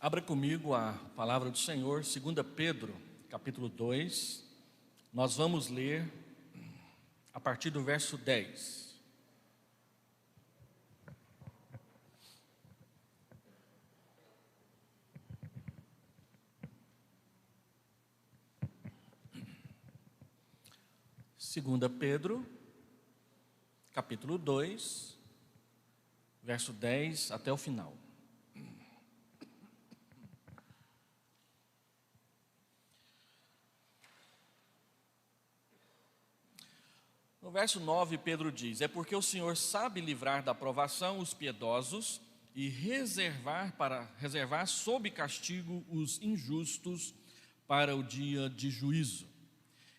Abra comigo a palavra do Senhor, 2 Pedro, capítulo 2. Nós vamos ler a partir do verso 10. Segunda Pedro, capítulo 2, verso 10 até o final. No verso 9, Pedro diz: é porque o Senhor sabe livrar da provação os piedosos e reservar sob castigo os injustos para o dia de juízo,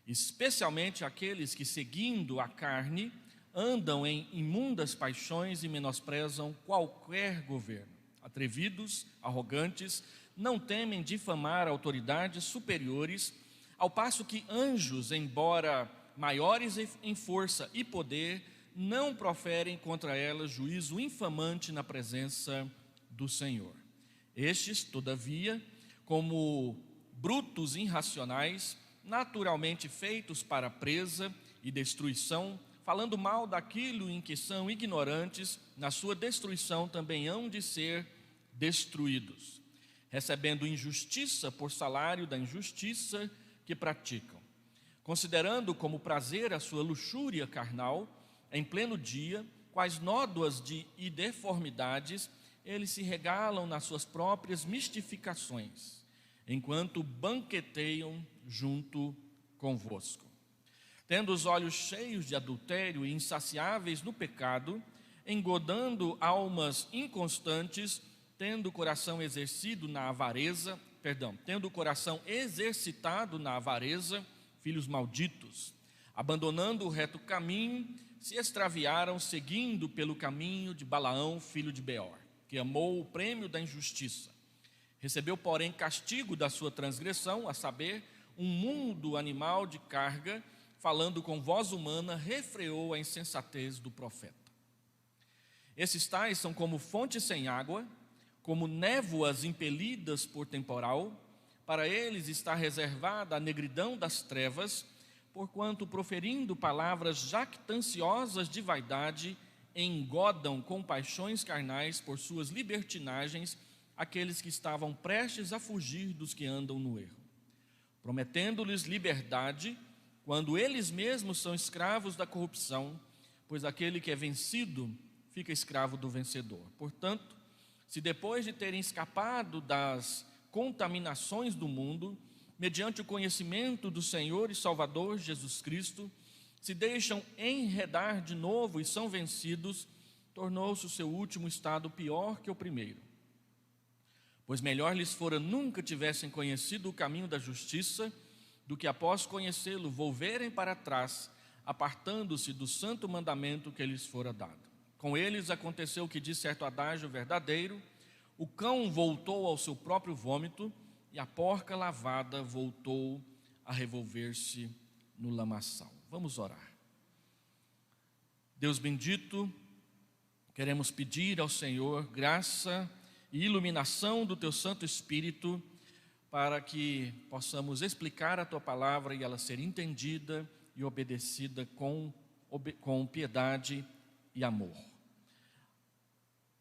especialmente aqueles que, seguindo a carne, andam em imundas paixões e menosprezam qualquer governo. Atrevidos, arrogantes, não temem difamar autoridades superiores, ao passo que anjos, embora maiores em força e poder, não proferem contra elas juízo infamante na presença do Senhor. Estes, todavia, como brutos irracionais, naturalmente feitos para presa e destruição, falando mal daquilo em que são ignorantes, na sua destruição também hão de ser destruídos, recebendo injustiça por salário da injustiça que praticam, considerando como prazer a sua luxúria carnal, em pleno dia, quais nódoas e deformidades, eles se regalam nas suas próprias mistificações, enquanto banqueteiam junto convosco. Tendo os olhos cheios de adultério e insaciáveis no pecado, engodando almas inconstantes, tendo o coração exercitado na avareza, filhos malditos, abandonando o reto caminho, se extraviaram, seguindo pelo caminho de Balaão, filho de Beor, que amou o prêmio da injustiça. Recebeu, porém, castigo da sua transgressão, a saber, um mundo animal de carga, falando com voz humana, refreou a insensatez do profeta. Esses tais são como fontes sem água, como névoas impelidas por temporal. Para eles está reservada a negridão das trevas, porquanto, proferindo palavras jactanciosas de vaidade, engodam com paixões carnais por suas libertinagens aqueles que estavam prestes a fugir dos que andam no erro, prometendo-lhes liberdade, quando eles mesmos são escravos da corrupção, pois aquele que é vencido fica escravo do vencedor. Portanto, se depois de terem escapado das contaminações do mundo, mediante o conhecimento do Senhor e Salvador Jesus Cristo, se deixam enredar de novo e são vencidos, tornou-se o seu último estado pior que o primeiro. Pois melhor lhes fora nunca tivessem conhecido o caminho da justiça, do que após conhecê-lo volverem para trás, apartando-se do santo mandamento que lhes fora dado. Com eles aconteceu o que diz certo adágio verdadeiro: o cão voltou ao seu próprio vômito, e a porca lavada voltou a revolver-se no lamaçal. Vamos orar. Deus bendito, queremos pedir ao Senhor graça e iluminação do Teu Santo Espírito, para que possamos explicar a Tua palavra e ela ser entendida e obedecida com piedade e amor.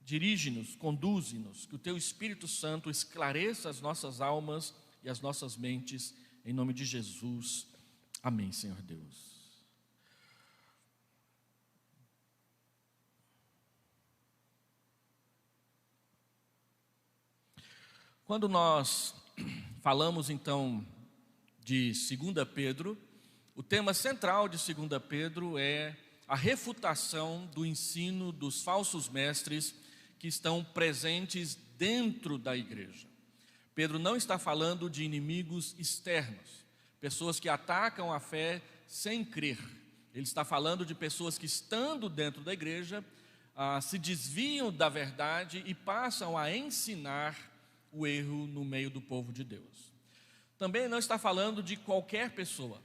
Dirige-nos, conduze-nos, que o Teu Espírito Santo esclareça as nossas almas e as nossas mentes, em nome de Jesus. Amém, Senhor Deus. Quando nós falamos então de 2 Pedro, o tema central de 2 Pedro é a refutação do ensino dos falsos mestres que estão presentes dentro da igreja. Pedro não está falando de inimigos externos, pessoas que atacam a fé sem crer. Ele está falando de pessoas que, estando dentro da igreja, se desviam da verdade e passam a ensinar o erro no meio do povo de Deus. Também não está falando de qualquer pessoa,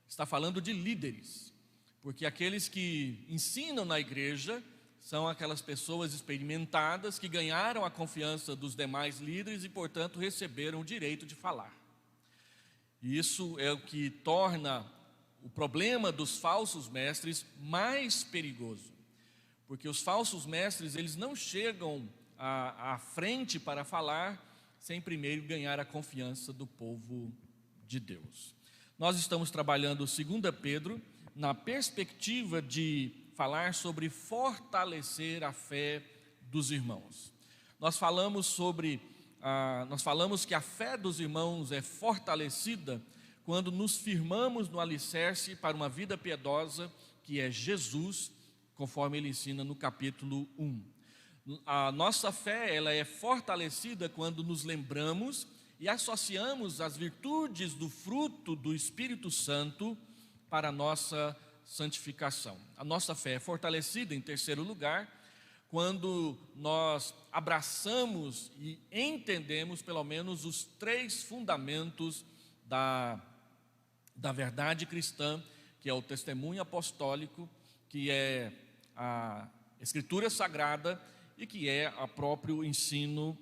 está falando de líderes, porque aqueles que ensinam na igreja são aquelas pessoas experimentadas que ganharam a confiança dos demais líderes e, portanto, receberam o direito de falar. E isso é o que torna o problema dos falsos mestres mais perigoso, porque os falsos mestres, eles não chegam à frente para falar sem primeiro ganhar a confiança do povo de Deus. Nós estamos trabalhando 2 Pedro na perspectiva de falar sobre fortalecer a fé dos irmãos. Nós falamos que a fé dos irmãos é fortalecida quando nos firmamos no alicerce para uma vida piedosa, que é Jesus, conforme ele ensina no capítulo 1. A nossa fé, ela é fortalecida quando nos lembramos e associamos as virtudes do fruto do Espírito Santo para a nossa santificação. A nossa fé é fortalecida, em terceiro lugar, quando nós abraçamos e entendemos pelo menos os 3 fundamentos da verdade cristã, que é o testemunho apostólico, que é a Escritura Sagrada e que é o próprio ensino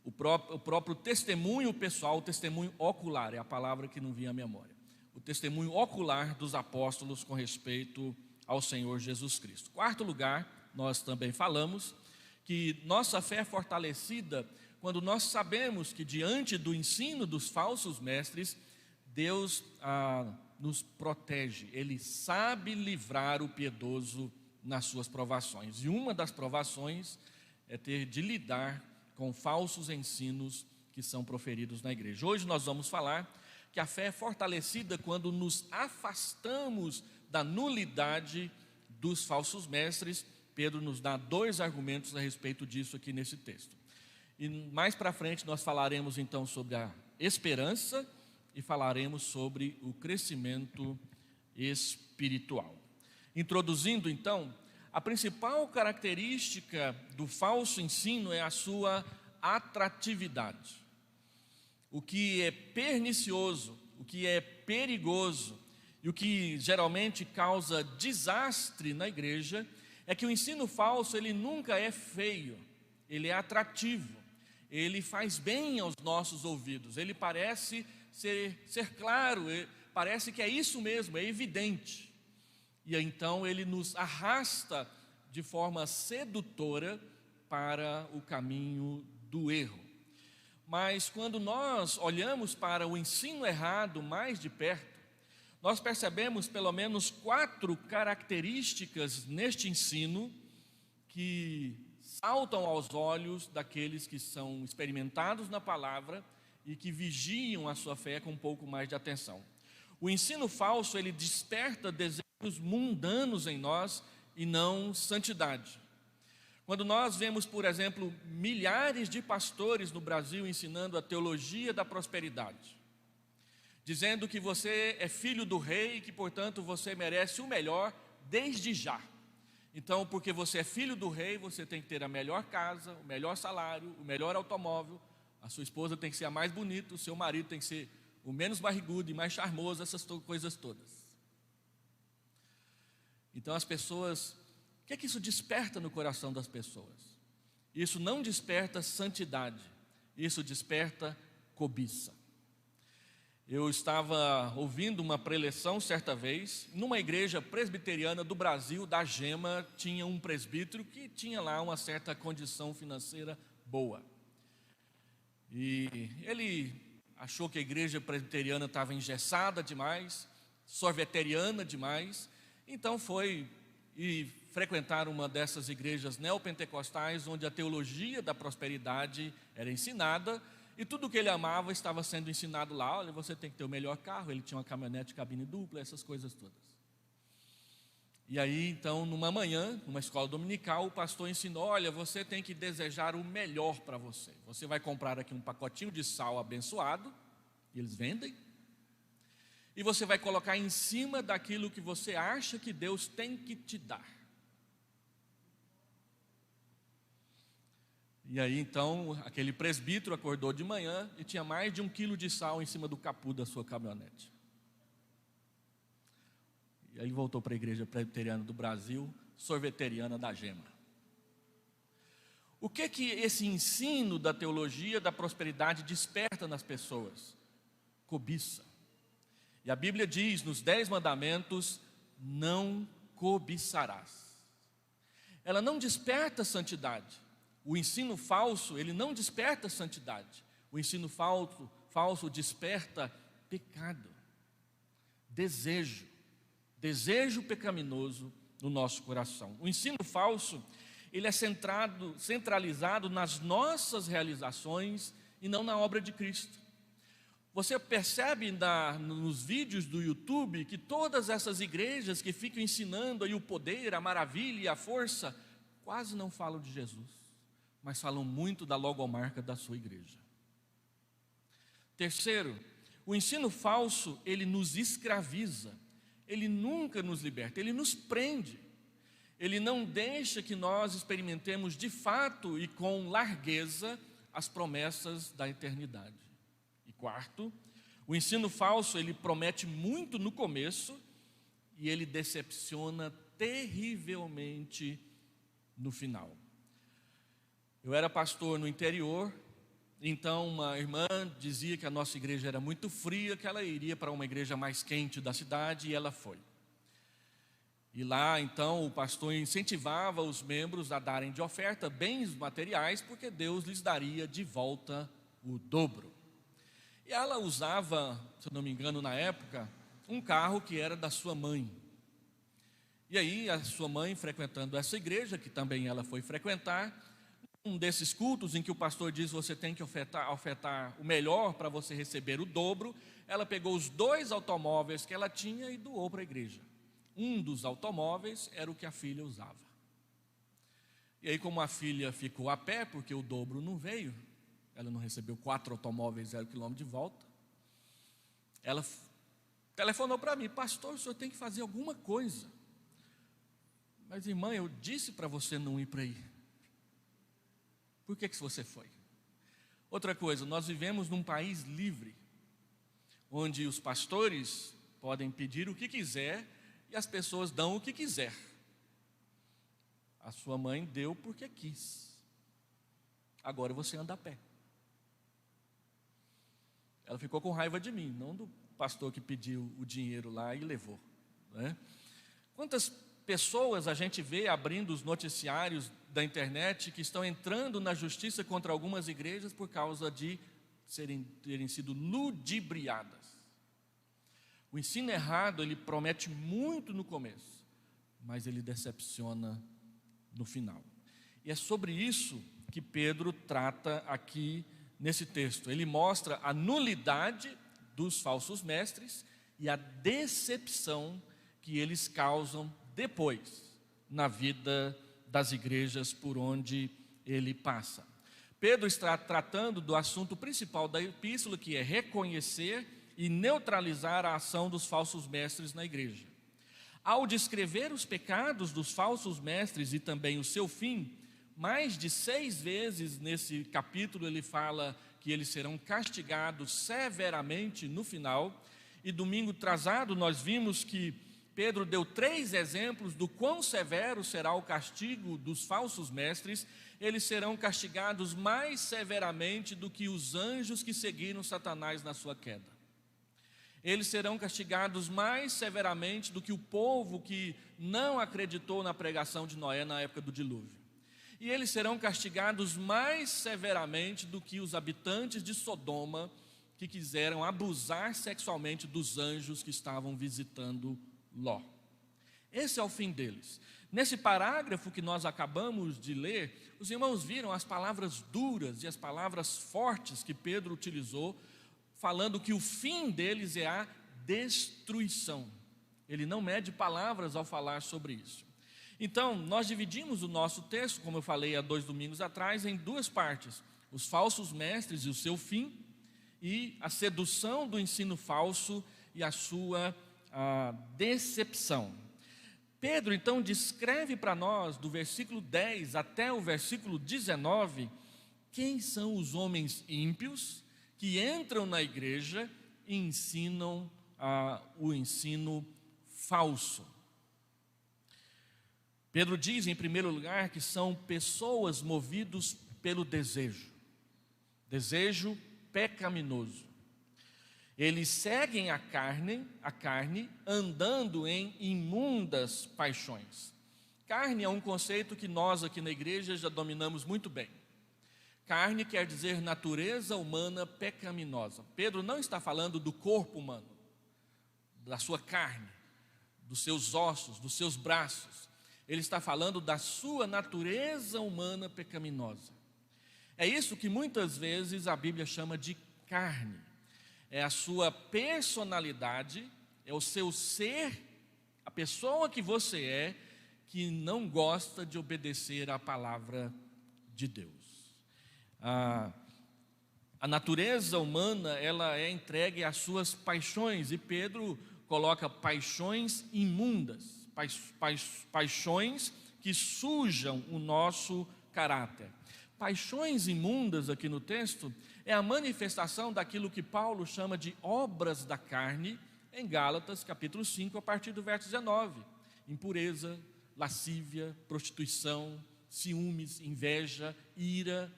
o próprio testemunho pessoal, o testemunho ocular, é a palavra que não vinha à memória. O testemunho ocular dos apóstolos com respeito ao Senhor Jesus Cristo. Quarto lugar, nós também falamos que nossa fé é fortalecida quando nós sabemos que diante do ensino dos falsos mestres, Deus nos protege, Ele sabe livrar o piedoso nas suas provações. E uma das provações é ter de lidar com falsos ensinos que são proferidos na igreja. Hoje nós vamos falar que a fé é fortalecida quando nos afastamos da nulidade dos falsos mestres. Pedro nos dá 2 argumentos a respeito disso aqui nesse texto. E mais para frente nós falaremos então sobre a esperança e falaremos sobre o crescimento espiritual. Introduzindo então, a principal característica do falso ensino é a sua atratividade. O que é pernicioso, o que é perigoso e o que geralmente causa desastre na igreja é que o ensino falso, ele nunca é feio, ele é atrativo, ele faz bem aos nossos ouvidos, ele parece ser claro, parece que é isso mesmo, é evidente. E então ele nos arrasta de forma sedutora para o caminho do erro. Mas quando nós olhamos para o ensino errado mais de perto, nós percebemos pelo menos 4 características neste ensino que saltam aos olhos daqueles que são experimentados na palavra e que vigiam a sua fé com um pouco mais de atenção. O ensino falso, ele desperta desejos mundanos em nós e não santidade. Quando nós vemos, por exemplo, milhares de pastores no Brasil ensinando a teologia da prosperidade, dizendo que você é filho do rei e que, portanto, você merece o melhor desde já. Então, porque você é filho do rei, você tem que ter a melhor casa, o melhor salário, o melhor automóvel, a sua esposa tem que ser a mais bonita, o seu marido tem que ser o menos barrigudo e mais charmoso, essas coisas todas. Então as pessoas, o que é que isso desperta no coração das pessoas? Isso não desperta santidade, isso desperta cobiça. Eu estava ouvindo uma preleção certa vez, numa igreja presbiteriana do Brasil, da Gema, tinha um presbítero que tinha lá uma certa condição financeira boa. E ele achou que a igreja presbiteriana estava engessada demais, sorveteriana demais, então foi e frequentar uma dessas igrejas neopentecostais, onde a teologia da prosperidade era ensinada, e tudo o que ele amava estava sendo ensinado lá. Olha, você tem que ter o melhor carro, ele tinha uma caminhonete de cabine dupla, essas coisas todas. E aí, então, numa manhã, numa escola dominical, o pastor ensinou: olha, você tem que desejar o melhor para você. Você vai comprar aqui um pacotinho de sal abençoado, e eles vendem, e você vai colocar em cima daquilo que você acha que Deus tem que te dar. E aí então, aquele presbítero acordou de manhã e tinha mais de 1 quilo de sal em cima do capô da sua caminhonete. E aí voltou para a Igreja Presbiteriana do Brasil, sorveteriana da Gema. O que esse ensino da teologia da prosperidade desperta nas pessoas? Cobiça. E a Bíblia diz nos 10 mandamentos: não cobiçarás. Ela não desperta santidade. O ensino falso, ele não desperta santidade. O ensino falso desperta pecado, desejo pecaminoso no nosso coração. O ensino falso, ele é centralizado nas nossas realizações e não na obra de Cristo. Você percebe nos vídeos do YouTube que todas essas igrejas que ficam ensinando aí o poder, a maravilha e a força, quase não falam de Jesus, mas falam muito da logomarca da sua igreja. Terceiro, o ensino falso, ele nos escraviza, ele nunca nos liberta, ele nos prende. Ele não deixa que nós experimentemos de fato e com largueza as promessas da eternidade. E quarto, o ensino falso, ele promete muito no começo e ele decepciona terrivelmente no final. Eu era pastor no interior, então uma irmã dizia que a nossa igreja era muito fria, que ela iria para uma igreja mais quente da cidade, e ela foi. E lá, então, o pastor incentivava os membros a darem de oferta bens materiais, porque Deus lhes daria de volta o dobro. E ela usava, se eu não me engano, na época, um carro que era da sua mãe. E aí, a sua mãe, frequentando essa igreja, que também ela foi frequentar, um desses cultos em que o pastor diz: você tem que ofertar o melhor para você receber o dobro, ela pegou os 2 automóveis que ela tinha e doou para a igreja. Um dos automóveis era o que a filha usava. E aí, como a filha ficou a pé, porque o dobro não veio, ela não recebeu 4 automóveis, 0 quilômetro de volta, ela telefonou para mim: pastor, o senhor tem que fazer alguma coisa. Mas irmã, eu disse para você não ir para aí. Por que você foi? Outra coisa, nós vivemos num país livre, onde os pastores podem pedir o que quiser e as pessoas dão o que quiser. A sua mãe deu porque quis. Agora você anda a pé. Ela ficou com raiva de mim, não do pastor que pediu o dinheiro lá e levou, né? Quantas pessoas a gente vê abrindo os noticiários da internet que estão entrando na justiça contra algumas igrejas por causa de terem sido ludibriadas. O ensino errado, ele promete muito no começo, mas ele decepciona no final. E é sobre isso que Pedro trata aqui nesse texto. Ele mostra a nulidade dos falsos mestres e a decepção que eles causam depois na vida das igrejas por onde ele passa. Pedro está tratando do assunto principal da epístola, que é reconhecer e neutralizar a ação dos falsos mestres na igreja. Ao descrever os pecados dos falsos mestres e também o seu fim, mais de 6 vezes nesse capítulo ele fala que eles serão castigados severamente no final. E domingo atrasado nós vimos que Pedro deu 3 exemplos do quão severo será o castigo dos falsos mestres. Eles serão castigados mais severamente do que os anjos que seguiram Satanás na sua queda. Eles serão castigados mais severamente do que o povo que não acreditou na pregação de Noé na época do dilúvio. E eles serão castigados mais severamente do que os habitantes de Sodoma, que quiseram abusar sexualmente dos anjos que estavam visitando Ló. Esse é o fim deles. Nesse parágrafo que nós acabamos de ler, os irmãos viram as palavras duras e as palavras fortes que Pedro utilizou, falando que o fim deles é a destruição. Ele não mede palavras ao falar sobre isso. Então, nós dividimos o nosso texto, como eu falei há 2 domingos atrás, em 2 partes: os falsos mestres e o seu fim, e a sedução do ensino falso e a sua decepção. Pedro então descreve para nós, do versículo 10 até o versículo 19, quem são os homens ímpios que entram na igreja e ensinam o ensino falso. Pedro diz, em primeiro lugar, que são pessoas movidas pelo desejo pecaminoso. Eles seguem a carne, andando em imundas paixões. Carne é um conceito que nós aqui na igreja já dominamos muito bem. Carne quer dizer natureza humana pecaminosa. Pedro não está falando do corpo humano, da sua carne, dos seus ossos, dos seus braços. Ele está falando da sua natureza humana pecaminosa. É isso que muitas vezes a Bíblia chama de carne. É a sua personalidade, é o seu ser, a pessoa que você é, que não gosta de obedecer à palavra de Deus. A natureza humana, ela é entregue às suas paixões, e Pedro coloca paixões imundas, paixões que sujam o nosso caráter. Paixões imundas aqui no texto é a manifestação daquilo que Paulo chama de obras da carne, em Gálatas capítulo 5, a partir do verso 19. Impureza, lascívia, prostituição, ciúmes, inveja, ira,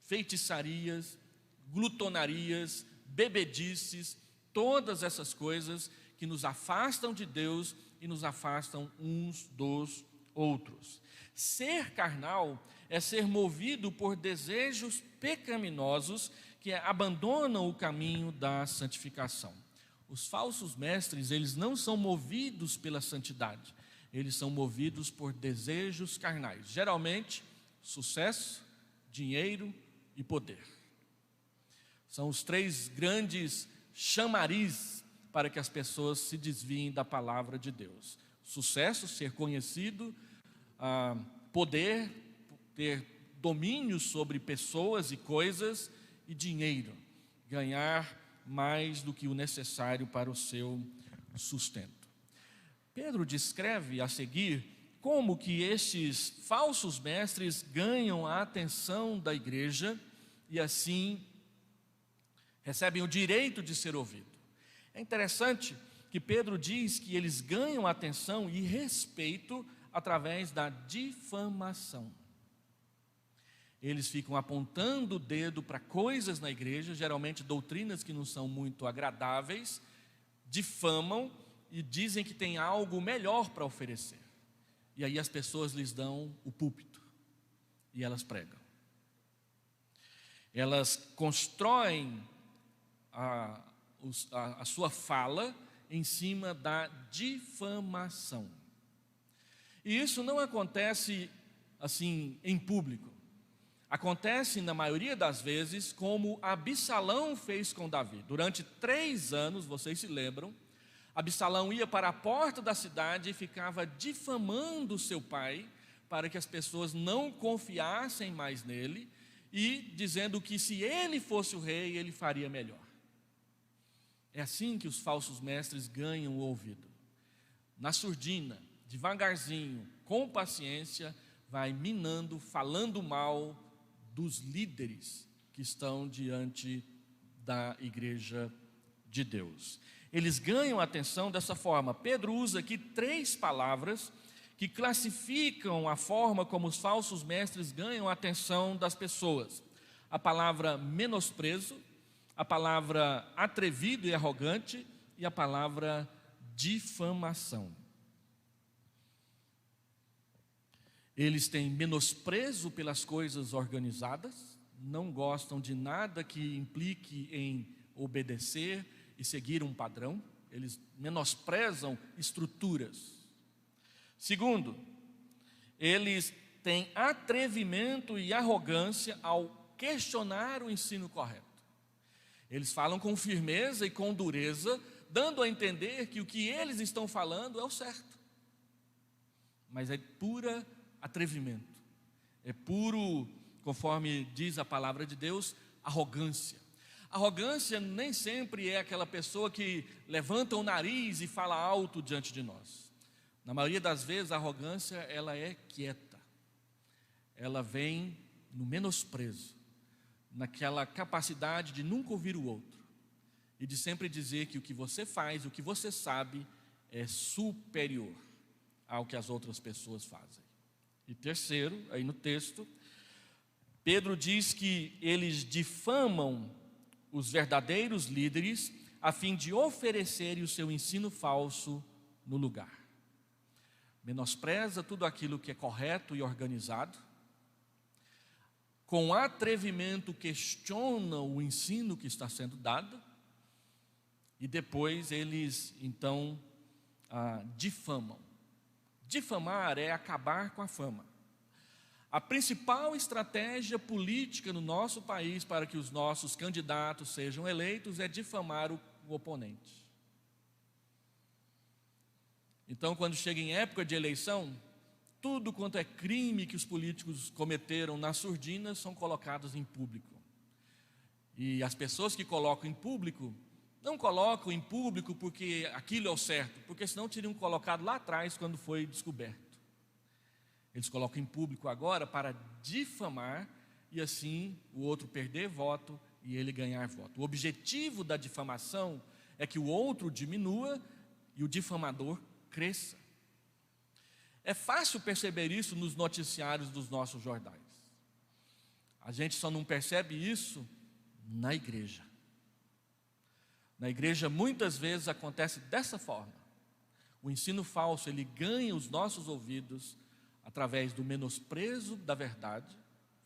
feitiçarias, glutonarias, bebedices, todas essas coisas que nos afastam de Deus e nos afastam uns dos outros. Ser carnal é ser movido por desejos pecaminosos que abandonam o caminho da santificação. Os falsos mestres, eles não são movidos pela santidade, eles são movidos por desejos carnais, geralmente sucesso, dinheiro e poder. São os três grandes chamariz para que as pessoas se desviem da palavra de Deus: sucesso, ser conhecido, poder, ter domínio sobre pessoas e coisas, e dinheiro, ganhar mais do que o necessário para o seu sustento. Pedro descreve a seguir como que estes falsos mestres ganham a atenção da igreja e assim recebem o direito de ser ouvido. É interessante que Pedro diz que eles ganham atenção e respeito através da difamação. Eles ficam apontando o dedo para coisas na igreja, geralmente doutrinas que não são muito agradáveis, difamam e dizem que tem algo melhor para oferecer. E aí as pessoas lhes dão o púlpito e elas pregam. Elas constroem a sua fala em cima da difamação. E isso não acontece assim em público. Acontece na maioria das vezes como Absalão fez com Davi. Durante 3 anos, vocês se lembram, Absalão ia para a porta da cidade e ficava difamando seu pai para que as pessoas não confiassem mais nele e dizendo que se ele fosse o rei, ele faria melhor. É assim que os falsos mestres ganham o ouvido. Na surdina, devagarzinho, com paciência, vai minando, falando mal dos líderes que estão diante da igreja de Deus. Eles ganham a atenção dessa forma. Pedro usa aqui 3 palavras que classificam a forma como os falsos mestres ganham a atenção das pessoas. A palavra menosprezo, a palavra atrevido e arrogante e a palavra difamação. Eles têm menosprezo pelas coisas organizadas, não gostam de nada que implique em obedecer e seguir um padrão. Eles menosprezam estruturas. Segundo, eles têm atrevimento e arrogância ao questionar o ensino correto. Eles falam com firmeza e com dureza, dando a entender que o que eles estão falando é o certo. Mas é pura atrevimento, é puro, conforme diz a palavra de Deus, arrogância. Arrogância nem sempre é aquela pessoa que levanta o nariz e fala alto diante de nós. Na maioria das vezes a arrogância, ela é quieta, ela vem no menosprezo, naquela capacidade de nunca ouvir o outro e de sempre dizer que o que você faz, o que você sabe é superior ao que as outras pessoas fazem. E terceiro, aí no texto, Pedro diz que eles difamam os verdadeiros líderes a fim de oferecerem o seu ensino falso no lugar. Menospreza tudo aquilo que é correto e organizado, com atrevimento questiona o ensino que está sendo dado, e depois eles então difamam. Difamar é acabar com a fama. A principal estratégia política no nosso país para que os nossos candidatos sejam eleitos é difamar o oponente. Então, quando chega em época de eleição, tudo quanto é crime que os políticos cometeram nas surdinas são colocados em público. E as pessoas que colocam em público, não colocam em público porque aquilo é o certo, porque senão teriam colocado lá atrás quando foi descoberto. Eles colocam em público agora para difamar e assim o outro perder voto e ele ganhar voto. O objetivo da difamação é que o outro diminua e o difamador cresça. É fácil perceber isso nos noticiários dos nossos jornais. A gente só não percebe isso na igreja. Na igreja muitas vezes acontece dessa forma. O ensino falso, ele ganha os nossos ouvidos através do menosprezo da verdade,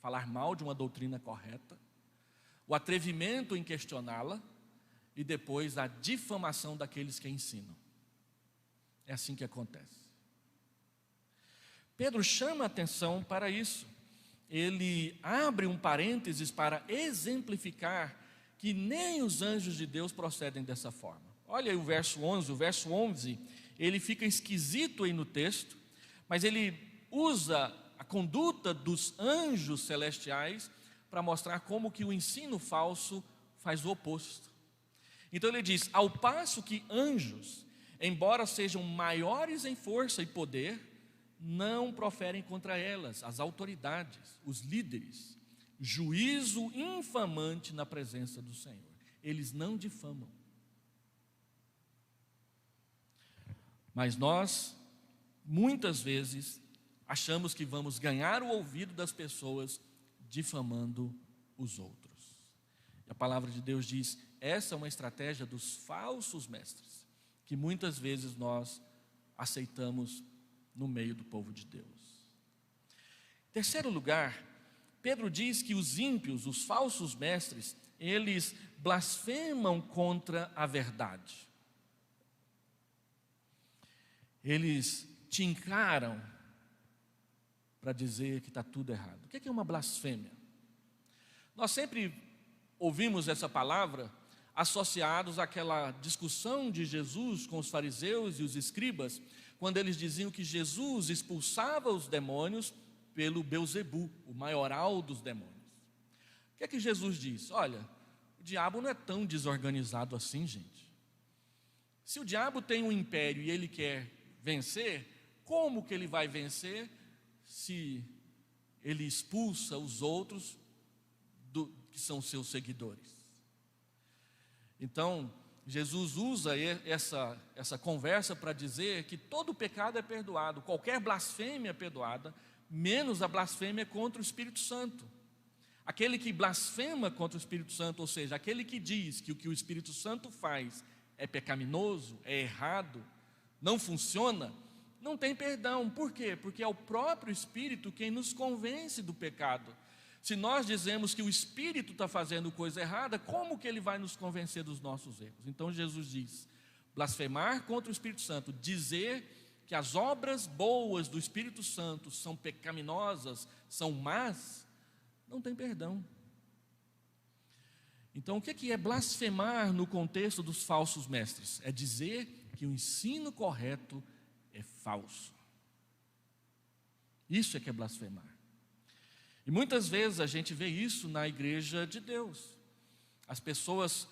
falar mal de uma doutrina correta, o atrevimento em questioná-la e depois a difamação daqueles que ensinam. É assim que acontece. Pedro chama a atenção para isso. Ele abre um parênteses para exemplificar que nem os anjos de Deus procedem dessa forma. Olha aí o verso 11, ele fica esquisito aí no texto, mas ele usa a conduta dos anjos celestiais para mostrar como que o ensino falso faz o oposto. Então ele diz, ao passo que anjos, embora sejam maiores em força e poder, não proferem contra elas, as autoridades, os líderes, juízo infamante na presença do Senhor. Eles não difamam. Mas nós, muitas vezes, achamos que vamos ganhar o ouvido das pessoas difamando os outros. E a palavra de Deus diz, essa é uma estratégia dos falsos mestres, que muitas vezes nós aceitamos no meio do povo de Deus. Em terceiro lugar, Pedro diz que os ímpios, os falsos mestres, eles blasfemam contra a verdade. Eles te encaram para dizer que está tudo errado. O que é uma blasfêmia? Nós sempre ouvimos essa palavra associados àquela discussão de Jesus com os fariseus e os escribas, quando eles diziam que Jesus expulsava os demônios pelo Belzebu, o maioral dos demônios. O que é que Jesus diz? Olha, o diabo não é tão desorganizado assim, gente. Se o diabo tem um império e ele quer vencer, como que ele vai vencer se ele expulsa os outros que são seus seguidores? Então, Jesus usa essa conversa para dizer que todo pecado é perdoado, qualquer blasfêmia é perdoada, menos a blasfêmia contra o Espírito Santo. Aquele que blasfema contra o Espírito Santo, ou seja, aquele que diz que o que o Espírito Santo faz é pecaminoso, é errado, não funciona, não tem perdão. Por quê? Porque é o próprio Espírito quem nos convence do pecado. Se nós dizemos que o Espírito está fazendo coisa errada, como que ele vai nos convencer dos nossos erros? Então Jesus diz, blasfemar contra o Espírito Santo, dizer que as obras boas do Espírito Santo são pecaminosas, são más, não tem perdão. Então o que é blasfemar no contexto dos falsos mestres? É dizer que o ensino correto é falso. Isso é que é blasfemar. E muitas vezes a gente vê isso na igreja de Deus. As pessoas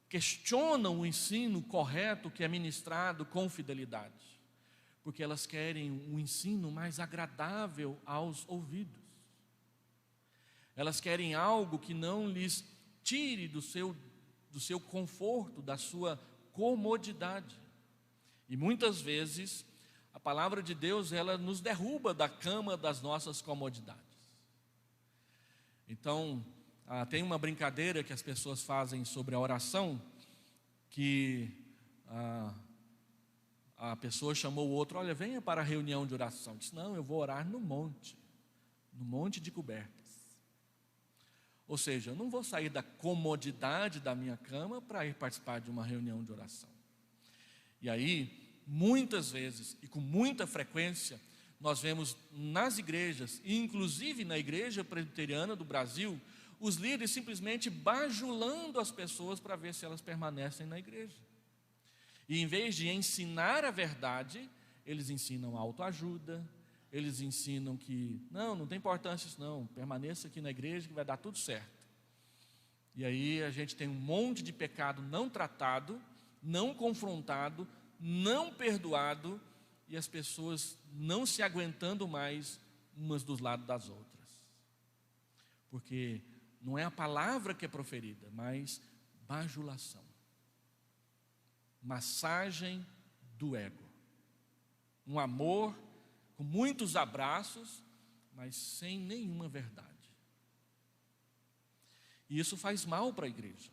questionam o ensino correto que é ministrado com fidelidade, porque elas querem um ensino mais agradável aos ouvidos. Elas querem algo que não lhes tire do seu conforto, da sua comodidade. E muitas vezes a palavra de Deus, ela nos derruba da cama das nossas comodidades. Então, tem uma brincadeira que as pessoas fazem sobre a oração, que a pessoa chamou o outro: olha, venha para a reunião de oração. Disse: não, eu vou orar no monte de cobertas. Ou seja, eu não vou sair da comodidade da minha cama para ir participar de uma reunião de oração. E aí, muitas vezes e com muita frequência, nós vemos nas igrejas, e inclusive na igreja presbiteriana do Brasil, os líderes simplesmente bajulando as pessoas para ver se elas permanecem na igreja. E em vez de ensinar a verdade, eles ensinam autoajuda, eles ensinam que não tem importância isso não, permaneça aqui na igreja que vai dar tudo certo. E aí a gente tem um monte de pecado não tratado, não confrontado, não perdoado, e as pessoas não se aguentando mais umas dos lados das outras. Porque não é a palavra que é proferida, mas bajulação, massagem do ego, um amor com muitos abraços, mas sem nenhuma verdade. E isso faz mal para a igreja,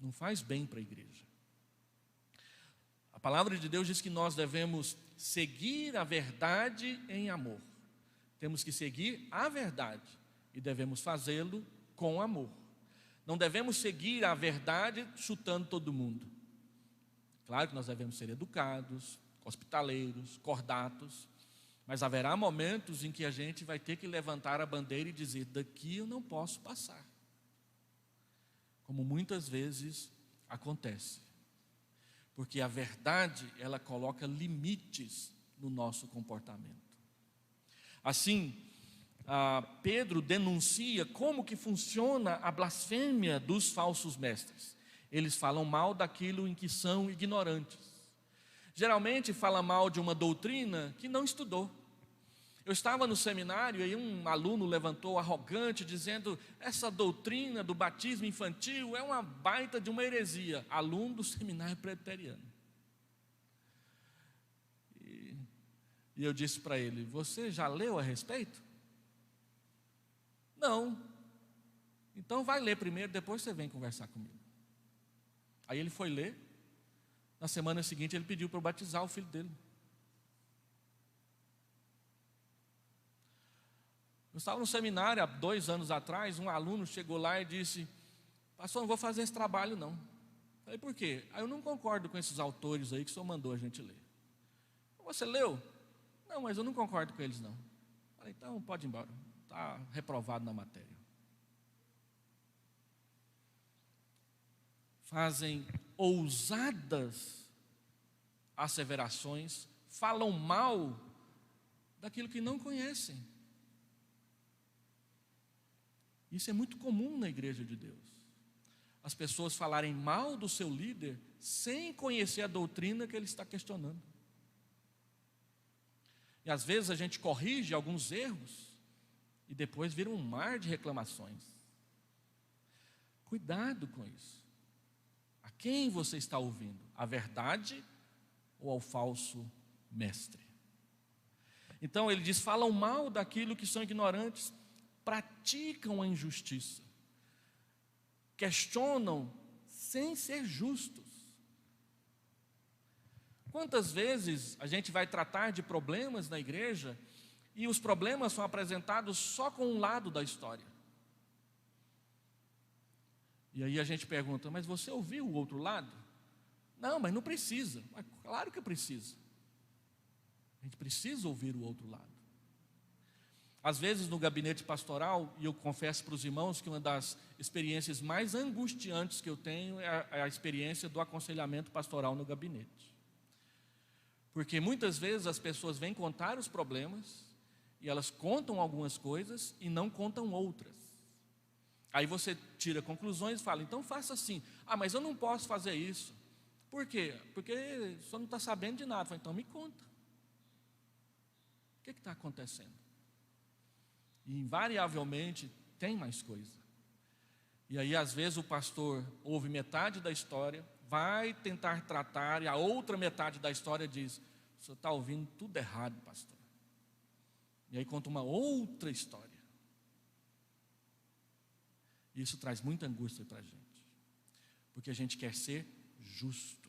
não faz bem para a igreja. A palavra de Deus diz que nós devemos seguir a verdade em amor. Temos que seguir a verdade e devemos fazê-lo com amor. Não devemos seguir a verdade chutando todo mundo. Claro que nós devemos ser educados, hospitaleiros, cordatos, mas haverá momentos em que a gente vai ter que levantar a bandeira e dizer: daqui eu não posso passar. Como muitas vezes acontece. Porque a verdade, ela coloca limites no nosso comportamento. Assim, Pedro denuncia como que funciona a blasfêmia dos falsos mestres. Eles falam mal daquilo em que são ignorantes. Geralmente fala mal de uma doutrina que não estudou. Eu estava no seminário e um aluno levantou arrogante, dizendo: essa doutrina do batismo infantil é uma baita de uma heresia. Aluno do seminário presbiteriano. E eu disse para ele: você já leu a respeito? Não. Então vai ler primeiro, depois você vem conversar comigo. Aí ele foi ler. Na semana seguinte ele pediu para eu batizar o filho dele. Eu estava no seminário há 2 anos atrás, um aluno chegou lá e disse: pastor, não vou fazer esse trabalho não. Eu falei: por quê? Eu não concordo com esses autores aí que o senhor mandou a gente ler. Você leu? Não, mas eu não concordo com eles não. Eu falei: então pode ir embora, está reprovado na matéria. Fazem ousadas asseverações, falam mal daquilo que não conhecem. Isso é muito comum na igreja de Deus. As pessoas falarem mal do seu líder sem conhecer a doutrina que ele está questionando. E às vezes a gente corrige alguns erros e depois vira um mar de reclamações. Cuidado com isso. A quem você está ouvindo? A verdade ou ao falso mestre? Então ele diz: falam mal daquilo que são ignorantes, praticam a injustiça, questionam sem ser justos. Quantas vezes a gente vai tratar de problemas na igreja e os problemas são apresentados só com um lado da história? E aí a gente pergunta: mas você ouviu o outro lado? Não, mas não precisa. Mas claro que precisa. A gente precisa ouvir o outro lado. Às vezes no gabinete pastoral, e eu confesso para os irmãos que uma das experiências mais angustiantes que eu tenho é a experiência do aconselhamento pastoral no gabinete. Porque muitas vezes as pessoas vêm contar os problemas, e elas contam algumas coisas e não contam outras. Aí você tira conclusões e fala: então faça assim. Ah, mas eu não posso fazer isso. Por quê? Porque o senhor não está sabendo de nada. Eu falo: então me conta. O que está acontecendo? E invariavelmente tem mais coisa. E aí às vezes o pastor ouve metade da história, vai tentar tratar, e a outra metade da história diz: o senhor está ouvindo tudo errado, pastor. E aí conta uma outra história. Isso traz muita angústia para a gente, porque a gente quer ser justo.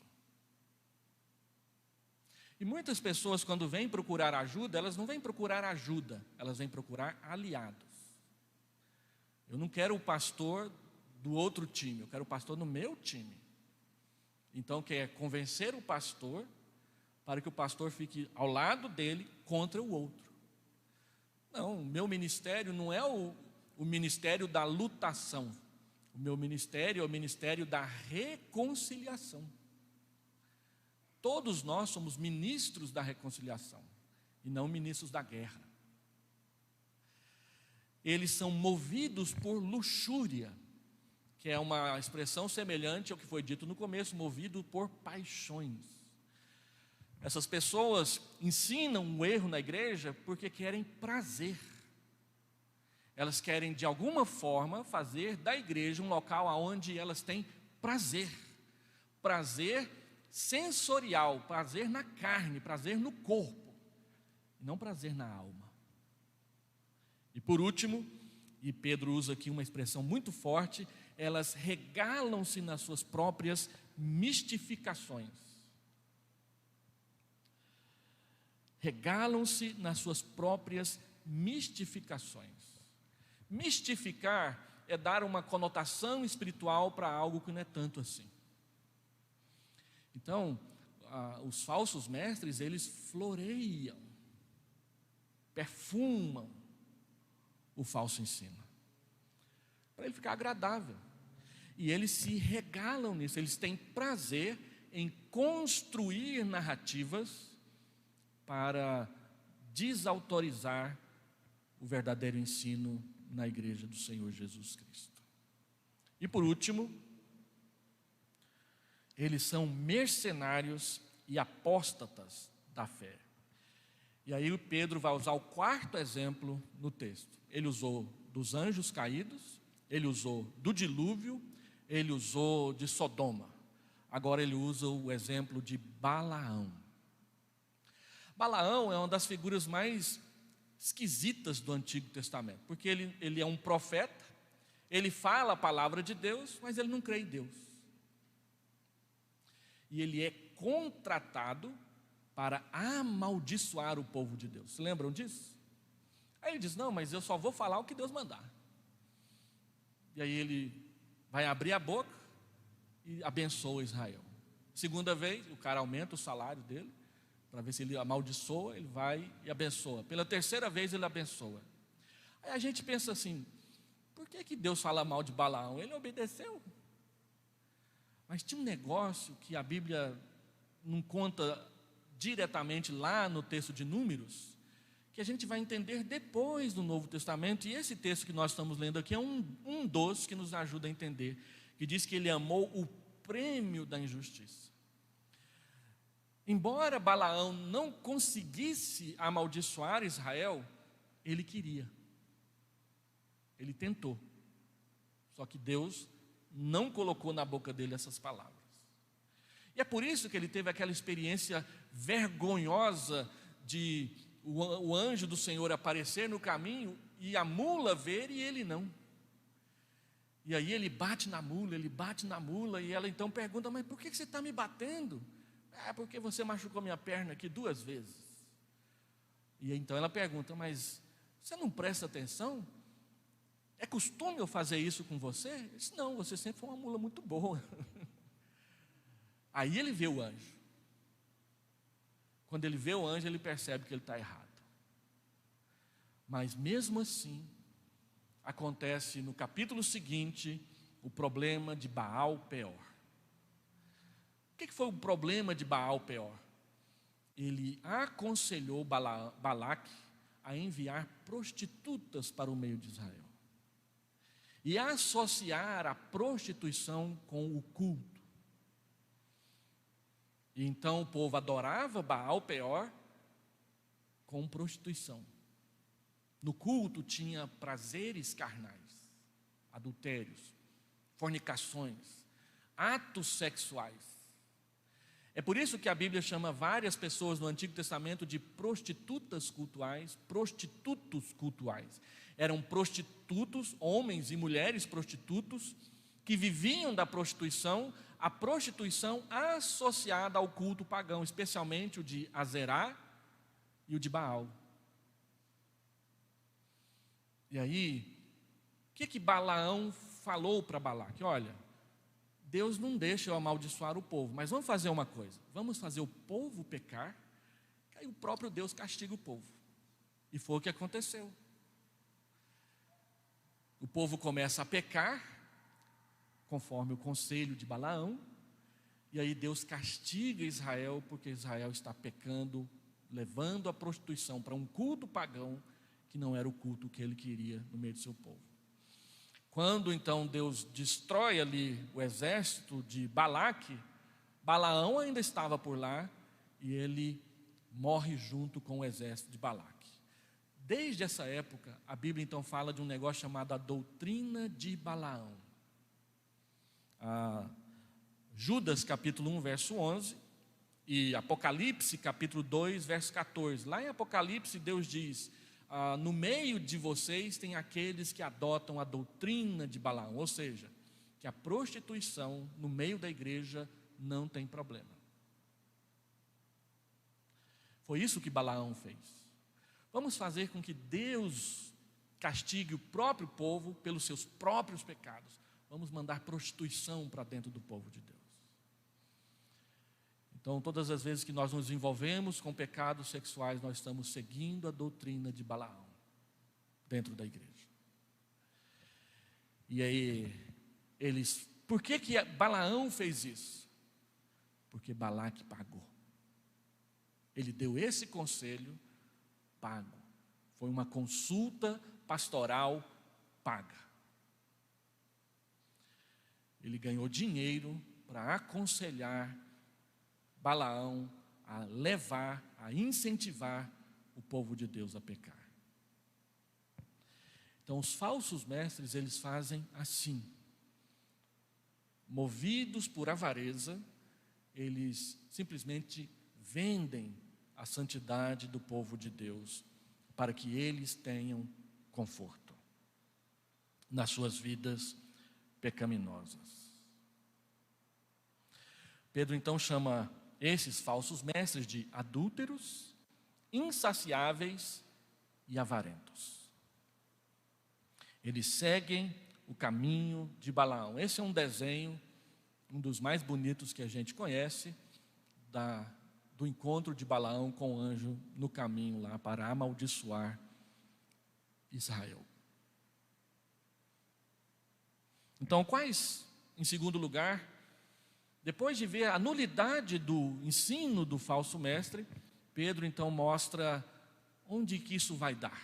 E muitas pessoas, quando vêm procurar ajuda, elas não vêm procurar ajuda, elas vêm procurar aliados. Eu não quero o pastor do outro time, eu quero o pastor no meu time. Então quer convencer o pastor para que o pastor fique ao lado dele contra o outro. Não, o meu ministério não é o ministério da lutação. O meu ministério é o ministério da reconciliação. Todos nós somos ministros da reconciliação e não ministros da guerra. Eles são movidos por luxúria, que é uma expressão semelhante ao que foi dito no começo, movido por paixões. Essas pessoas ensinam o erro na igreja porque querem prazer. Elas querem, de alguma forma, fazer da igreja um local onde elas têm prazer. Prazer sensorial, prazer na carne, prazer no corpo, não prazer na alma. E por último, e Pedro usa aqui uma expressão muito forte, elas regalam-se nas suas próprias mistificações. Regalam-se nas suas próprias mistificações. Mistificar é dar uma conotação espiritual para algo que não é tanto assim. Então, os falsos mestres, eles floreiam, perfumam o falso ensino, para ele ficar agradável. E eles se regalam nisso, eles têm prazer em construir narrativas para desautorizar o verdadeiro ensino na igreja do Senhor Jesus Cristo. E por último, eles são mercenários e apóstatas da fé. E aí o Pedro vai usar o quarto exemplo no texto. Ele usou dos anjos caídos, ele usou do dilúvio, ele usou de Sodoma. Agora ele usa o exemplo de Balaão. Balaão é uma das figuras mais esquisitas do Antigo Testamento, porque ele é um profeta, ele fala a palavra de Deus, mas ele não crê em Deus. E ele é contratado para amaldiçoar o povo de Deus. Se lembram disso? Aí ele diz: não, mas eu só vou falar o que Deus mandar. E aí ele vai abrir a boca e abençoa Israel. Segunda vez, o cara aumenta o salário dele, para ver se ele amaldiçoa, ele vai e abençoa. Pela terceira vez ele abençoa. Aí a gente pensa assim: por que Deus fala mal de Balaão? Ele obedeceu. Mas tinha um negócio que a Bíblia não conta diretamente lá no texto de Números, que a gente vai entender depois do Novo Testamento, e esse texto que nós estamos lendo aqui é um dos que nos ajuda a entender, que diz que ele amou o prêmio da injustiça. Embora Balaão não conseguisse amaldiçoar Israel, ele queria, ele tentou, só que Deus não colocou na boca dele essas palavras. E é por isso que ele teve aquela experiência vergonhosa de o anjo do Senhor aparecer no caminho e a mula ver e ele não. E aí ele bate na mula, e ela então pergunta: mas por que você está me batendo? É porque você machucou minha perna aqui 2 vezes. E então ela pergunta: mas você não presta atenção? É costume eu fazer isso com você? Ele disse: não, você sempre foi uma mula muito boa. Aí ele vê o anjo. Quando ele vê o anjo, ele percebe que ele está errado. Mas mesmo assim, acontece no capítulo seguinte o problema de Baal-Peor. O que foi o problema de Baal-Peor? Ele aconselhou Balaque a enviar prostitutas para o meio de Israel e associar a prostituição com o culto. E então o povo adorava Baal-Peor com prostituição. No culto tinha prazeres carnais, adultérios, fornicações, atos sexuais. É por isso que a Bíblia chama várias pessoas no Antigo Testamento de prostitutas cultuais, prostitutos cultuais. Eram prostitutos, homens e mulheres prostitutos, que viviam da prostituição, a prostituição associada ao culto pagão, especialmente o de Azerá e o de Baal. E aí, o que Balaão falou para Balaque? Olha, Deus não deixa eu amaldiçoar o povo, mas vamos fazer uma coisa, vamos fazer o povo pecar, que aí o próprio Deus castiga o povo. E foi o que aconteceu. O povo começa a pecar, conforme o conselho de Balaão, e aí Deus castiga Israel, porque Israel está pecando, levando a prostituição para um culto pagão, que não era o culto que ele queria no meio do seu povo. Quando então Deus destrói ali o exército de Balaque, Balaão ainda estava por lá, e ele morre junto com o exército de Balaque. Desde essa época, a Bíblia então fala de um negócio chamado a doutrina de Balaão. Judas capítulo 1, verso 11, e Apocalipse capítulo 2, verso 14. Lá em Apocalipse Deus diz: no meio de vocês tem aqueles que adotam a doutrina de Balaão, ou seja, que a prostituição no meio da igreja não tem problema. Foi isso que Balaão fez. Vamos fazer com que Deus castigue o próprio povo pelos seus próprios pecados. Vamos mandar prostituição para dentro do povo de Deus. Então, todas as vezes que nós nos envolvemos com pecados sexuais, nós estamos seguindo a doutrina de Balaão dentro da igreja. E aí, por que Balaão fez isso? Porque Balaque pagou. Ele deu esse conselho pago. Foi uma consulta pastoral paga. Ele ganhou dinheiro para aconselhar Balaão a levar, a incentivar o povo de Deus a pecar. Então, os falsos mestres, eles fazem assim. Movidos por avareza, eles simplesmente vendem a santidade do povo de Deus para que eles tenham conforto nas suas vidas pecaminosas. Pedro então chama esses falsos mestres de adúlteros, insaciáveis e avarentos. Eles seguem o caminho de Balaão. Esse é um desenho, um dos mais bonitos que a gente conhece, do encontro de Balaão com o anjo no caminho lá para amaldiçoar Israel. Então, em segundo lugar, depois de ver a nulidade do ensino do falso mestre, Pedro então mostra onde que isso vai dar.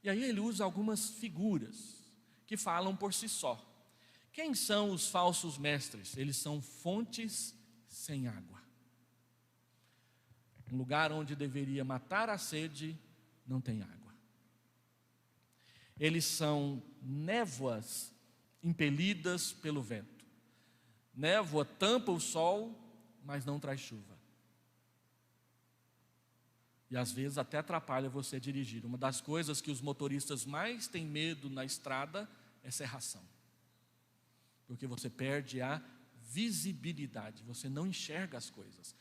E aí ele usa algumas figuras que falam por si só. Quem são os falsos mestres? Eles são fontes sem água. Um lugar onde deveria matar a sede, não tem água. Eles são névoas impelidas pelo vento. Névoa tampa o sol, mas não traz chuva. E às vezes até atrapalha você dirigir. Uma das coisas que os motoristas mais têm medo na estrada é serração. Porque você perde a visibilidade, você não enxerga as coisas.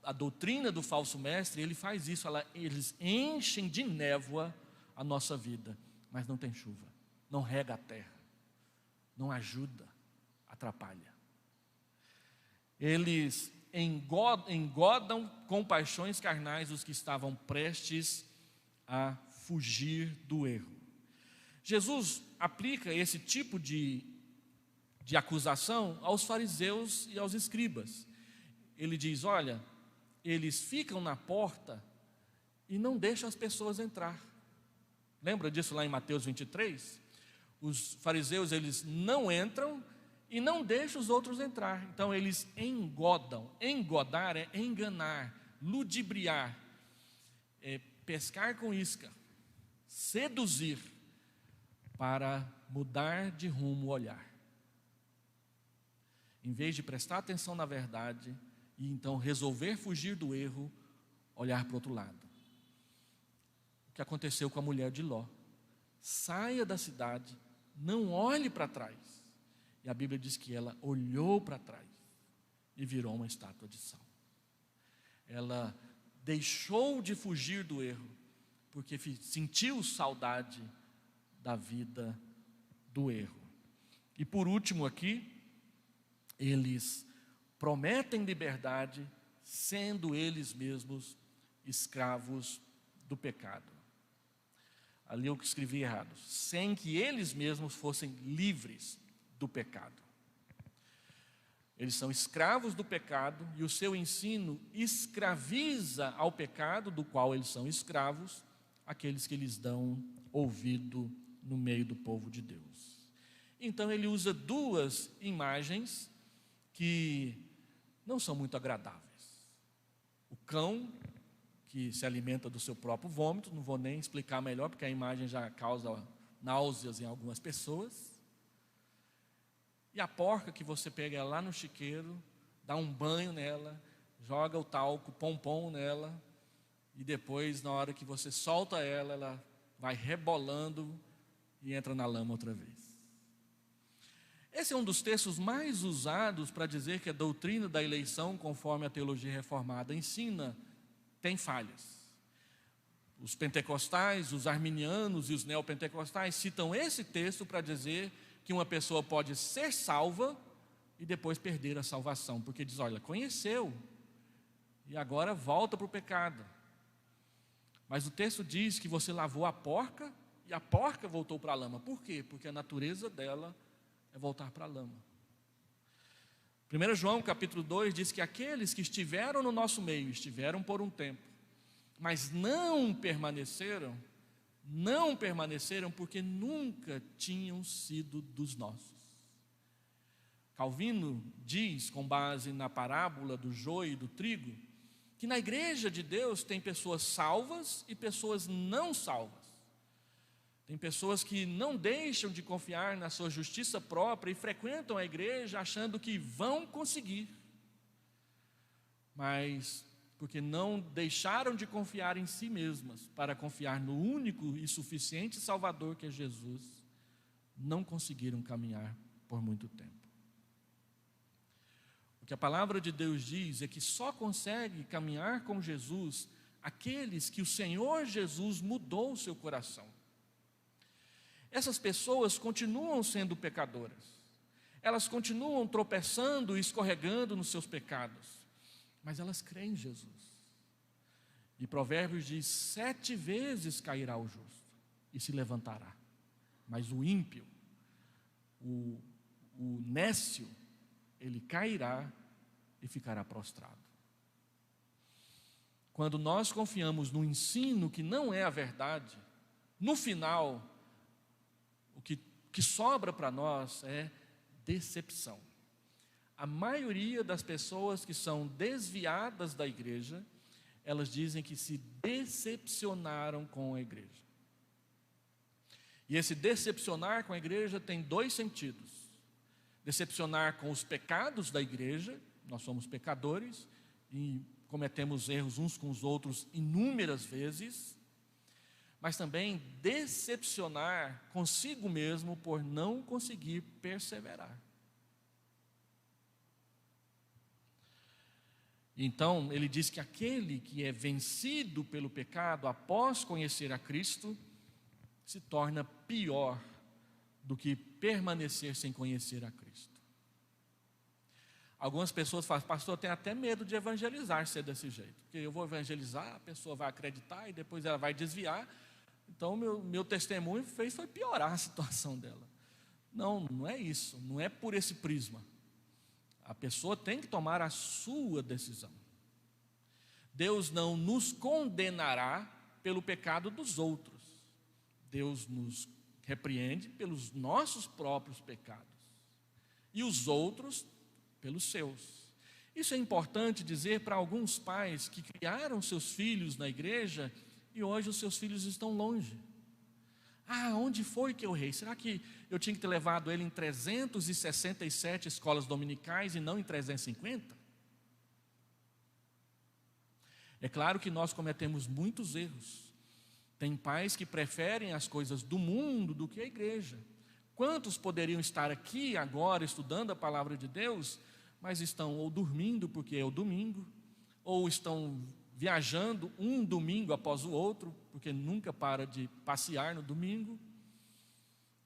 A doutrina do falso mestre, ele faz isso, eles enchem de névoa a nossa vida, mas não tem chuva, não rega a terra, não ajuda, atrapalha. Eles engodam com paixões carnais os que estavam prestes a fugir do erro. Jesus aplica esse tipo de acusação aos fariseus e aos escribas. Ele diz: olha, eles ficam na porta e não deixam as pessoas entrar. Lembra disso lá em Mateus 23? Os fariseus, eles não entram e não deixam os outros entrar. Então eles engodam. Engodar é enganar, ludibriar, pescar com isca, seduzir, para mudar de rumo o olhar. Em vez de prestar atenção na verdade, e então resolver fugir do erro, olhar para o outro lado. O que aconteceu com a mulher de Ló? Saia da cidade, não olhe para trás. E a Bíblia diz que ela olhou para trás e virou uma estátua de sal. Ela deixou de fugir do erro, porque sentiu saudade da vida do erro. E por último aqui, eles prometem liberdade, sendo eles mesmos escravos do pecado. Ali eu escrevi errado. Sem que eles mesmos fossem livres do pecado. Eles são escravos do pecado e o seu ensino escraviza ao pecado do qual eles são escravos aqueles que lhes dão ouvido no meio do povo de Deus. Então ele usa duas imagens que não são muito agradáveis. O cão, que se alimenta do seu próprio vômito, não vou nem explicar melhor, porque a imagem já causa náuseas em algumas pessoas. E a porca, que você pega ela lá no chiqueiro, dá um banho nela, joga o talco, pompom nela, e depois, na hora que você solta ela, ela vai rebolando e entra na lama outra vez. Esse é um dos textos mais usados para dizer que a doutrina da eleição, conforme a teologia reformada ensina, tem falhas. Os pentecostais, os arminianos e os neopentecostais citam esse texto para dizer que uma pessoa pode ser salva e depois perder a salvação, porque diz, olha, conheceu e agora volta para o pecado. Mas o texto diz que você lavou a porca e a porca voltou para a lama. Por quê? Porque a natureza dela é voltar para a lama. 1 João capítulo 2 diz que aqueles que estiveram no nosso meio, estiveram por um tempo, mas não permaneceram porque nunca tinham sido dos nossos. Calvino diz, com base na parábola do joio e do trigo, que na igreja de Deus tem pessoas salvas e pessoas não salvas. Tem pessoas que não deixam de confiar na sua justiça própria e frequentam a igreja achando que vão conseguir, mas porque não deixaram de confiar em si mesmas para confiar no único e suficiente Salvador que é Jesus, não conseguiram caminhar por muito tempo. O que a palavra de Deus diz é que só consegue caminhar com Jesus aqueles que o Senhor Jesus mudou o seu coração. Essas pessoas continuam sendo pecadoras, elas continuam tropeçando e escorregando nos seus pecados, mas elas creem em Jesus. E Provérbios diz, 7 vezes cairá o justo e se levantará, mas o ímpio, o nécio, ele cairá e ficará prostrado. Quando nós confiamos no ensino que não é a verdade, no final, o que sobra para nós é decepção. A maioria das pessoas que são desviadas da igreja, elas dizem que se decepcionaram com a igreja. E esse decepcionar com a igreja tem 2 sentidos. Decepcionar com os pecados da igreja, nós somos pecadores e cometemos erros uns com os outros inúmeras vezes, mas também decepcionar consigo mesmo por não conseguir perseverar. Então, ele diz que aquele que é vencido pelo pecado após conhecer a Cristo, se torna pior do que permanecer sem conhecer a Cristo. Algumas pessoas falam, pastor, eu tenho até medo de evangelizar ser desse jeito, porque eu vou evangelizar, a pessoa vai acreditar e depois ela vai desviar. Então, meu testemunho foi piorar a situação dela. Não é isso, não é por esse prisma. A pessoa tem que tomar a sua decisão. Deus não nos condenará pelo pecado dos outros. Deus nos repreende pelos nossos próprios pecados. E os outros pelos seus. Isso é importante dizer para alguns pais que criaram seus filhos na igreja e hoje os seus filhos estão longe. Onde foi que eu errei? Será que eu tinha que ter levado ele em 367 escolas dominicais e não em 350? É claro que nós cometemos muitos erros. Tem pais que preferem as coisas do mundo do que a igreja. Quantos poderiam estar aqui agora estudando a palavra de Deus, mas estão ou dormindo porque é o domingo, ou estão viajando um domingo após o outro, porque nunca para de passear no domingo,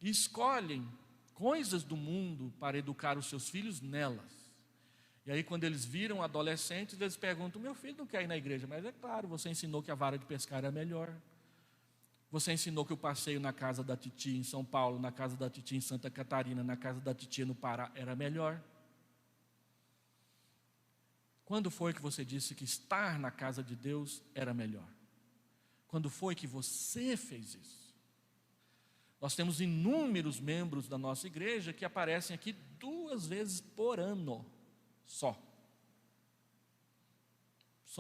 e escolhem coisas do mundo para educar os seus filhos nelas. E aí quando eles viram adolescentes, eles perguntam: meu filho não quer ir na igreja, mas é claro, você ensinou que a vara de pescar é melhor. Você ensinou que o passeio na casa da titia em São Paulo, na casa da titia em Santa Catarina, na casa da titia no Pará era melhor. Quando foi que você disse que estar na casa de Deus era melhor? Quando foi que você fez isso? Nós temos inúmeros membros da nossa igreja que aparecem aqui 2 vezes por ano, só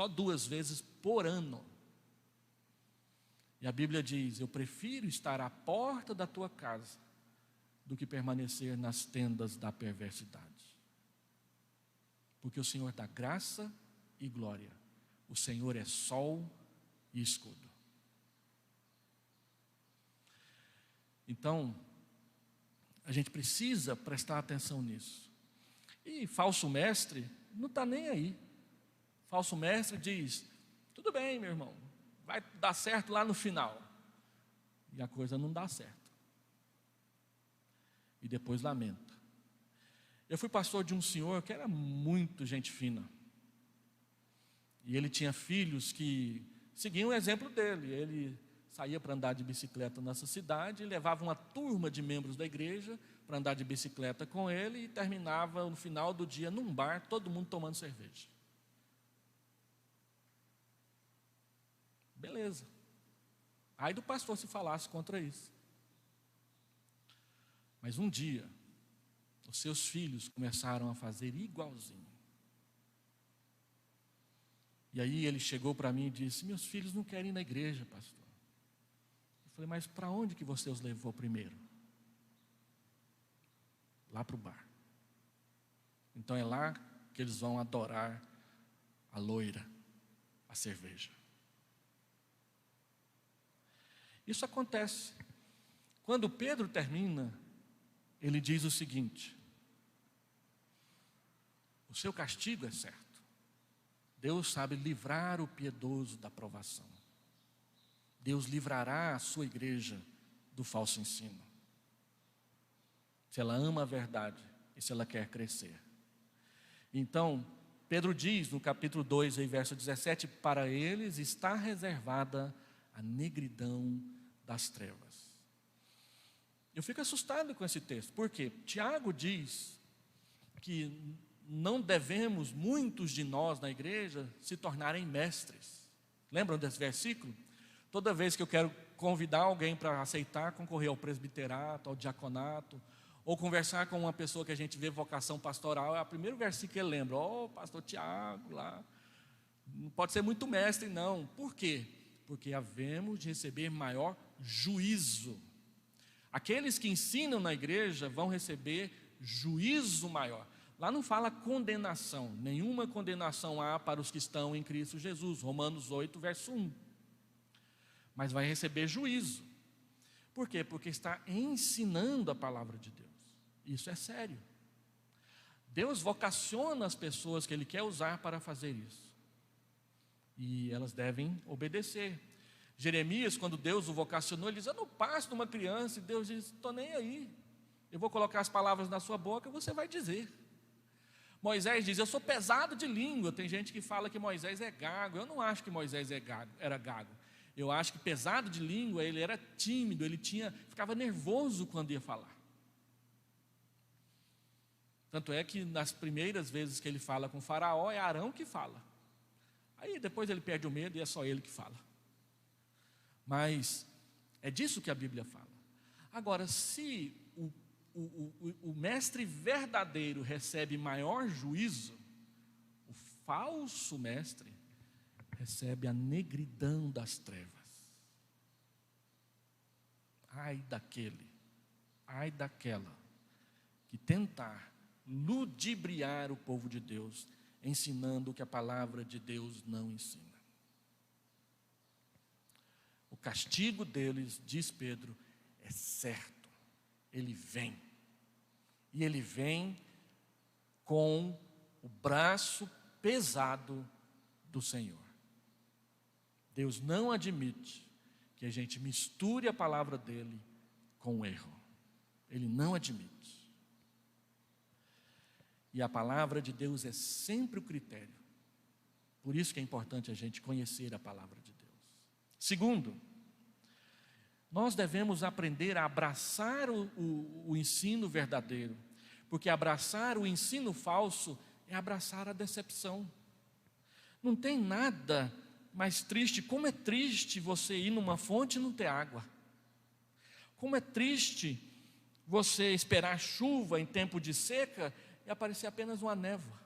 2 vezes por ano. E a Bíblia diz: eu prefiro estar à porta da tua casa do que permanecer nas tendas da perversidade. Porque o Senhor dá graça e glória. O Senhor é sol e escudo. Então, a gente precisa prestar atenção nisso. E falso mestre não está nem aí. Falso mestre diz: tudo bem, meu irmão, vai dar certo lá no final. E a coisa não dá certo. E depois lamenta. Eu fui pastor de um senhor que era muito gente fina. E ele tinha filhos que seguiam o exemplo dele. Ele saía para andar de bicicleta nessa cidade, levava uma turma de membros da igreja para andar de bicicleta com ele e terminava no final do dia num bar, todo mundo tomando cerveja. Beleza. Aí do pastor se falasse contra isso. Mas um dia, os seus filhos começaram a fazer igualzinho. E aí ele chegou para mim e disse: meus filhos não querem ir na igreja, pastor. Eu falei: mas para onde que você os levou primeiro? Lá para o bar. Então é lá que eles vão adorar a loira, a cerveja. Isso acontece. Quando Pedro termina, ele diz o seguinte: o seu castigo é certo. Deus sabe livrar o piedoso da provação. Deus livrará a sua igreja do falso ensino. Se ela ama a verdade e se ela quer crescer. Então, Pedro diz no capítulo 2, aí, verso 17: para eles está reservada a negridão das trevas. Eu fico assustado com esse texto. Por quê? Tiago diz que não devemos, muitos de nós na igreja, se tornarem mestres. Lembram desse versículo? Toda vez que eu quero convidar alguém para aceitar, concorrer ao presbiterato, ao diaconato, ou conversar com uma pessoa que a gente vê vocação pastoral, é o primeiro versículo que ele lembra: pastor Tiago lá, não pode ser muito mestre não. Por quê? Porque havemos de receber maior juízo. Aqueles que ensinam na igreja vão receber juízo maior. Lá não fala condenação, nenhuma condenação há para os que estão em Cristo Jesus, Romanos 8, verso 1. Mas vai receber juízo. Por quê? Porque está ensinando a palavra de Deus. Isso é sério. Deus vocaciona as pessoas que Ele quer usar para fazer isso. E elas devem obedecer. Jeremias, quando Deus o vocacionou, ele diz: eu não passo de uma criança. E Deus diz: estou nem aí. Eu vou colocar as palavras na sua boca e você vai dizer. Moisés diz: eu sou pesado de língua. Tem gente que fala que Moisés é gago. Eu não acho que Moisés era gago. Eu acho que pesado de língua, ele era tímido, ficava nervoso quando ia falar. Tanto é que nas primeiras vezes que ele fala com Faraó, é Arão que fala. Aí depois ele perde o medo e é só ele que fala. Mas é disso que a Bíblia fala. Agora, se o mestre verdadeiro recebe maior juízo, o falso mestre recebe a negridão das trevas. Ai daquela que tentar ludibriar o povo de Deus, ensinando o que a palavra de Deus não ensina. castigo deles, diz Pedro, é certo. Ele vem. E ele vem com o braço pesado do Senhor. Deus não admite que a gente misture a palavra dele com o erro. Ele não admite. E a palavra de Deus é sempre o critério. Por isso que é importante a gente conhecer a palavra de Deus. Segundo, nós devemos aprender a abraçar o ensino verdadeiro, porque abraçar o ensino falso é abraçar a decepção. Não tem nada mais triste. Como é triste você ir numa fonte e não ter água. Como é triste você esperar chuva em tempo de seca e aparecer apenas uma névoa.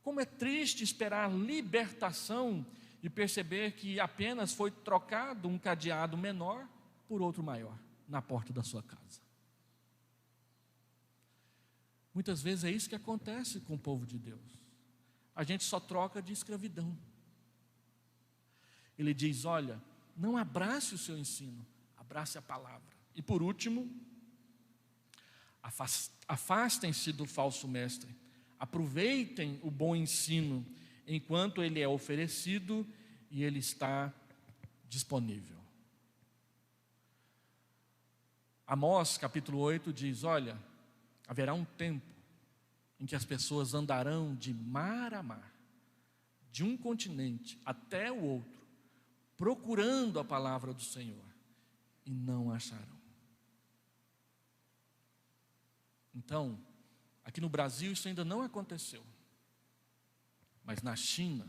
Como é triste esperar libertação e perceber que apenas foi trocado um cadeado menor por outro maior na porta da sua casa. Muitas vezes é isso que acontece com o povo de Deus. A gente só troca de escravidão. Ele diz, olha, não abrace o seu ensino, abrace a palavra. E por último, afastem-se do falso mestre. Aproveitem o bom ensino enquanto ele é oferecido e ele está disponível. Amós capítulo 8 diz, olha, haverá um tempo em que as pessoas andarão de mar a mar, de um continente até o outro, procurando a palavra do Senhor, e não acharão. Então, aqui no Brasil isso ainda não aconteceu, mas na China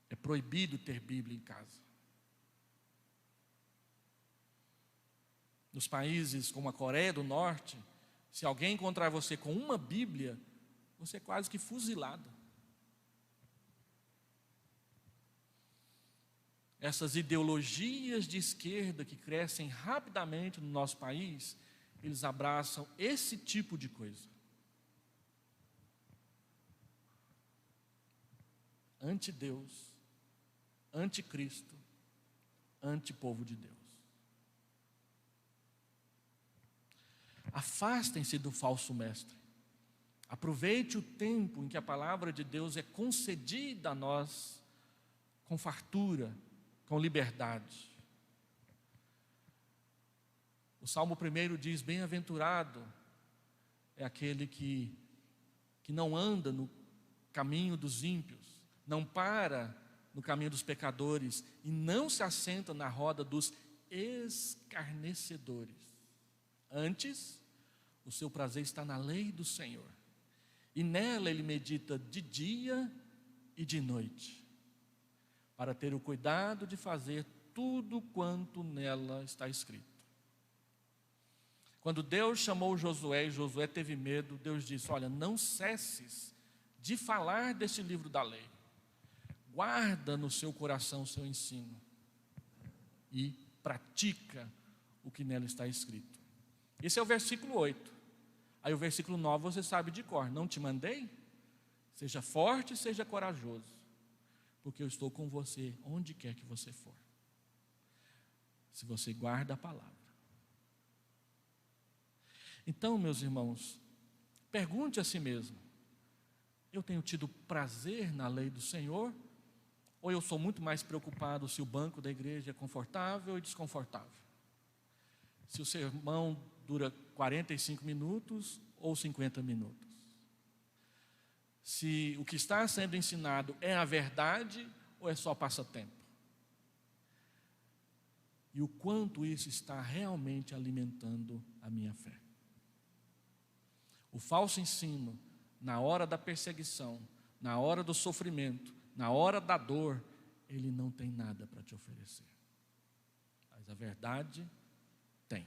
é proibido ter Bíblia em casa. Nos países como a Coreia do Norte, se alguém encontrar você com uma Bíblia, você é quase que fuzilado. Essas ideologias de esquerda que crescem rapidamente no nosso país, eles abraçam esse tipo de coisa. Anti-Deus, anticristo, anti-povo de Deus. Afastem-se do falso mestre. Aproveite o tempo em que a palavra de Deus é concedida a nós com fartura, com liberdade. O Salmo 1 diz, bem-aventurado é aquele que não anda no caminho dos ímpios, não para no caminho dos pecadores e não se assenta na roda dos escarnecedores. Antes, o seu prazer está na lei do Senhor, e nela ele medita de dia e de noite, para ter o cuidado de fazer tudo quanto nela está escrito. Quando Deus chamou Josué e Josué teve medo, Deus disse, olha, não cesses de falar desse livro da lei. Guarda no seu coração o seu ensino e pratica o que nela está escrito. Esse é o versículo 8. Aí o versículo 9 você sabe de cor. Não te mandei? Seja forte e seja corajoso, porque eu estou com você onde quer que você for. Se você guarda a palavra. Então, meus irmãos, pergunte a si mesmo, eu tenho tido prazer na lei do Senhor? Ou eu sou muito mais preocupado se o banco da igreja é confortável e desconfortável? Se o sermão dura 45 minutos ou 50 minutos? Se o que está sendo ensinado é a verdade ou é só passatempo? E o quanto isso está realmente alimentando a minha fé? O falso ensino, na hora da perseguição, na hora do sofrimento, na hora da dor, ele não tem nada para te oferecer. Mas a verdade tem.